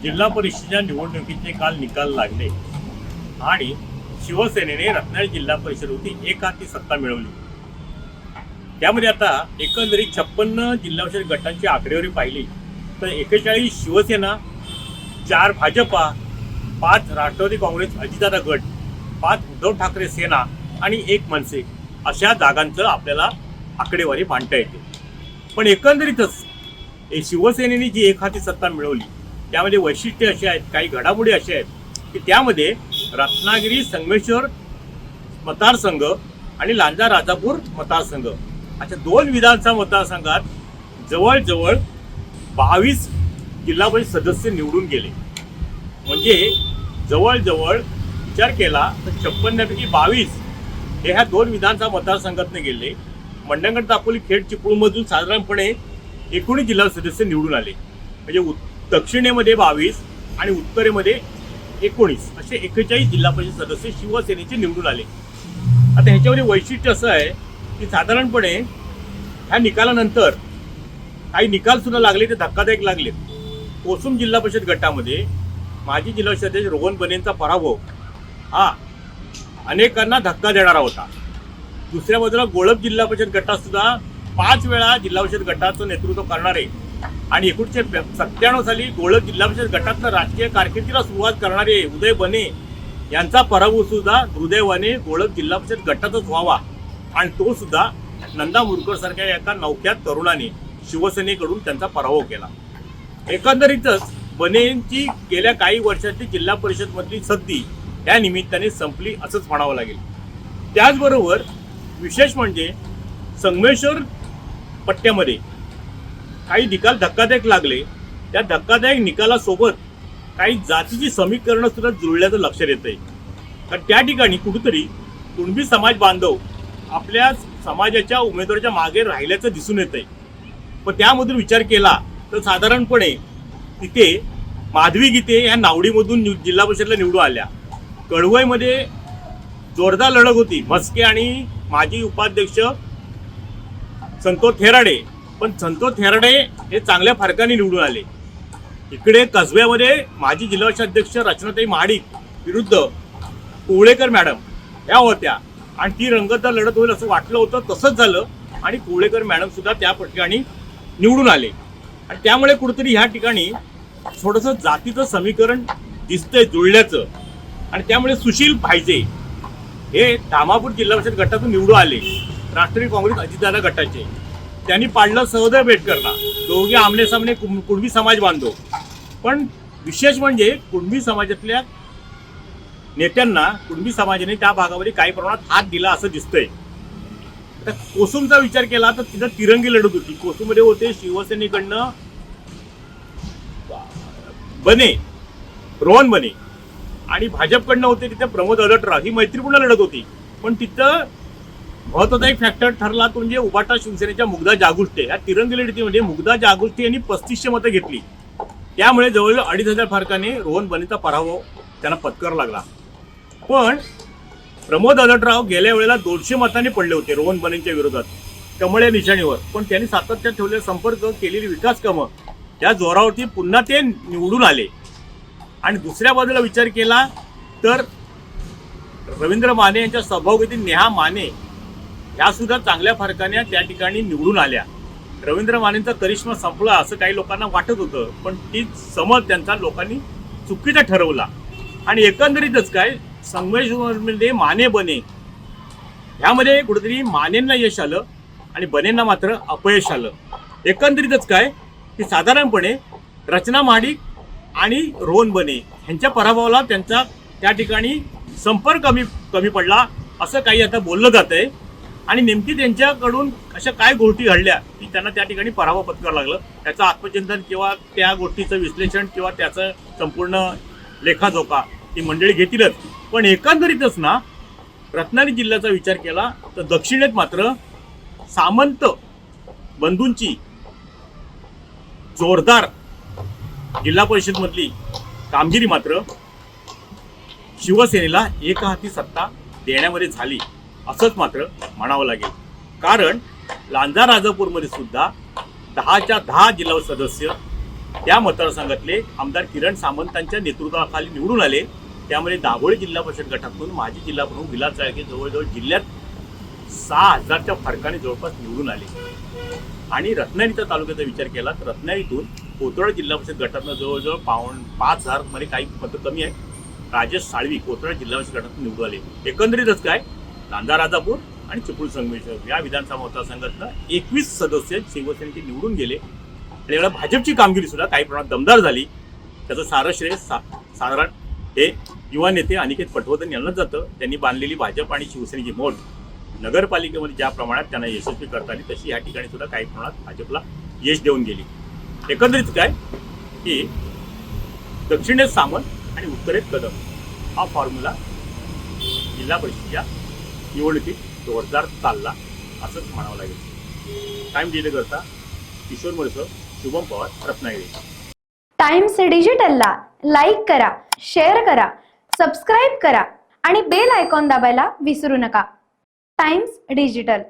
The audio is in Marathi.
जिल्हा परिषदेच्या निवडणुकीचे काल निकाल लागले आणि शिवसेनेने रत्नागिरी जिल्हा परिषदेवरती एकहाती सत्ता मिळवली। त्यामध्ये आता एकंदरीत 56 जिल्हा परिषद गटांची आकडेवारी पाहिली तर 41 शिवसेना, 4 भाजपा, 5 राष्ट्रवादी काँग्रेस अजितदादा गट, 5 उद्धव ठाकरे सेना आणि 1 मनसे अशा जागांचं आपल्याला आकडेवारी मांडता येते। पण एकंदरीतच शिवसेनेने जी एकहाती सत्ता मिळवली त्यामध्ये वैशिष्ट्ये अशी आहेत, काही घडामोडी अशा आहेत की त्यामध्ये रत्नागिरी संगमेश्वर मतदारसंघ आणि लांजा राजापूर मतदारसंघ अशा 2 विधानसभा मतदारसंघात जवळजवळ 22 जिल्हा परिषद सदस्य निवडून गेले। म्हणजे जवळजवळ विचार केला तर 56 पैकी 22 हे ह्या 2 विधानसभा मतदारसंघातून गेले। मंडणगड, दापोली, खेड, चिपळूणमधून साधारणपणे 19 जिल्हा सदस्य निवडून आले। म्हणजे दक्षिणेमध्ये 22 आणि उत्तरेमध्ये 19 असे 41 जिल्हा परिषद सदस्य शिवसेनेचे निवडून आले। आता ह्याच्यामध्ये वैशिष्ट्य असं आहे की साधारणपणे ह्या निकालानंतर काही निकाल सुद्धा लागले ते धक्कादायक लागले। कोसुम जिल्हा परिषद गटामध्ये माजी जिल्हा परिषद अध्यक्ष रोहन बनेंचा पराभव हा अनेकांना धक्का देणारा होता। दुसऱ्या बाजूला गोळप जिल्हा परिषद गटात सुद्धा 5 वेळा जिल्हा परिषद गटाचं नेतृत्व करणारे आणि 1997 साली गोळप जिल्हा परिषद गटातनं राजकीय कारकिर्दीला सुरुवात करणारे उदय बने यांचा पराभव सुद्धा दुर्दैवाने गोळप जिल्हा परिषद गटातच व्हावा आणि तो सुद्धा नंदा मुरकर सारख्या एका नवख्या तरुणाने शिवसेनेकडून त्यांचा पराभव केला। एकंदरीतच बनेंची गेल्या काही वर्षांची जिल्हा परिषद मधली सद्दी या निमित्ताने संपली असंच म्हणावं लागेल। त्याचबरोबर विशेष म्हणजे संगमेश्वर पट्ट्यामध्ये काही निकाल धक्कादायक लागले। त्या धक्कादायक निकालासोबत काही जातीची समीकरणं सुद्धा जुळल्याचं लक्षात येतंय। कारण त्या ठिकाणी कुठेतरी कुणबी समाज बांधव आपल्या समाजाच्या उमेदवाराच्या मागे राहिल्याचं दिसून येतंय। पण त्यामधून विचार केला तर साधारणपणे तिथे माधवी गीते ह्या नावडीमधून जिल्हा परिषदला निवडून आल्या। कळवईमध्ये जोरदार लढत होती, म्हस्के आणि माजी उपाध्यक्ष संतोष थेराडे, पण संतोष थेराडे हे चांगल्या फरकाने निवडून आले। इकडे कसब्यामध्ये माजी जिल्हा परिषद अध्यक्ष रचनाताई महाडिक विरुद्ध कोवळेकर मॅडम ह्या होत्या आणि ती रंगतदार लढत होईल असं वाटलं होतं, तसंच झालं आणि कोवळेकर मॅडम सुद्धा त्या ठिकाणी निवडून आले। आणि त्यामुळे कुठेतरी ह्या ठिकाणी थोडंसं जातीचं समीकरण दिसतंय जुळल्याचं आणि त्यामुळे सुशील पाहिजे हे धामापूर जिल्हा परिषद गटातून निवडून आले। राष्ट्रवादी काँग्रेस अजितदादा गटाचे त्यांनी पाडलं सहदेव बेटकरला, दोघे आमने सामने कुणबी समाज बांधव। पण विशेष म्हणजे कुणबी समाजातल्या नेत्यांना कुणबी समाजाने त्या भागामध्ये काही प्रमाणात हात दिला असं दिसतंय। तर कोसुमचा विचार केला तर तिथं तिरंगी लढत होती। कोसुममध्ये होते शिवसेनेकडनं बने, रोहन बने आणि भाजपकडनं होते तिथे प्रमोद अडटराव। ही मैत्रीपूर्ण लढत होती। पण तिथं महत्त्वाचा एक फॅक्टर ठरला तो म्हणजे उबाटा शिवसेनेच्या मुग्धा जागुष्टे। या तिरंगी लढतीमध्ये मुग्धा जागुष्टे यांनी 3500 मतं घेतली। त्यामुळे जवळजवळ 2500 फरकाने रोहन बनेचा पराभव त्यांना पत्करावा लागला। पण प्रमोद अडटराव गेल्या वेळेला 200 मतांनी पडले होते रोहन बनेंच्या विरोधात कमळ निशाणीवर, पण त्यांनी सातत्यात ठेवलेले संपर्क, केलेली विकास कामं या जोरावरती पुन्हा ते निवडून आले। आणि दुसऱ्या बाजूला विचार केला तर रवींद्र माने यांच्या सभापती नेहा माने ह्या सुद्धा चांगल्या फरकाने त्या ठिकाणी निवडून आल्या। रवींद्र मानेंचा करिश्मा संपला असं काही लोकांना वाटत होतं, पण ती समज त्यांचा लोकांनी चुकीचा ठरवला आणि एकंदरीतच काय संगमेश्वरमध्ये माने बने ह्यामध्ये कुठेतरी मानेंना यश आलं आणि बनेंना मात्र अपयश आलं। एकंदरीतच काय की साधारणपणे रचना महाडिक आणि रोहन बने यांच्या पराभवाला त्यांचा त्या ठिकाणी संपर्क कमी पडला असं काही आता बोललं जात आहे। आणि नेमकी त्यांच्याकडून अशा काय गोष्टी घडल्या की त्यांना त्या ठिकाणी पराभव पत्करावा लागलं, त्याचं आत्मचिंतन किंवा त्या गोष्टीचं विश्लेषण किंवा त्याचं संपूर्ण लेखाजोखा ही मंडळी घेतीलच। पण एकंदरीतच ना रत्नागिरी जिल्ह्याचा विचार केला तर दक्षिणेत मात्र सामंत बंधूंची जोरदार जिल्हा परिषद मधली कामगिरी मात्र शिवसेनेला एकहाती सत्ता देण्यामध्ये झाली असंच मात्र म्हणावं लागेल। कारण लांजा राजापूरमध्ये सुद्धा 10च्या 10 जिल्हा सदस्य त्या मतदारसंघातले आमदार किरण सामंतांच्या नेतृत्वाखाली निवडून आले. त्यामध्ये दाभोळी जिल्हा परिषद गटातून माजी जिल्हा प्रमुख विलास चाळके जवळजवळ जिल्ह्यात 6,000च्या फरकाने जवळपास निवडून आले. आणि रत्नागिरीच्या तालुक्याचा विचार केला तर रत्नागिरीतून कोथरूड जिल्हा परिषद गटातून जवळजवळ 5,000 मध्ये काही मतं कमी आहे. राजेश साळवी कोथरूड जिल्हा परिषद गटातून निवडून आले. एकंदरीतच काय, लांजा राजापूर आणि चिपळूण संगमेश्वर या विधानसभा मतदारसंघातनं 21 सदस्य शिवसेनेचे निवडून गेले. आणि याला भाजपची कामगिरी सुद्धा काही प्रमाणात दमदार झाली. त्याचं सारं श्रेय साधारण हे युवा नेते अनिकेत पटवर्धन यांनाच जातं. त्यांनी बांधलेली भाजप आणि शिवसेनेची मोड नगरपालिकेमध्ये ज्या प्रमाणात त्यांना यशस्वी करता आली तशी या ठिकाणी सुद्धा काही प्रमाणात भाजपला यश देऊन गेली. एकंदरीत काय की दक्षिणेत सामंत आणि उत्तरेत कदम हा फॉर्म्युला जिल्हा परिषदेच्या निवडणुकीत जोरदार चालला असंच म्हणावं लागेल. टाइम डिले करता किशोर मोरेसह शुभम पवार, रत्नागिरी. टाइम्स डिजिटलला लाईक करा, शेअर करा, सबस्क्राईब करा आणि बेल आयकॉन दाबायला विसरू नका. Times digital.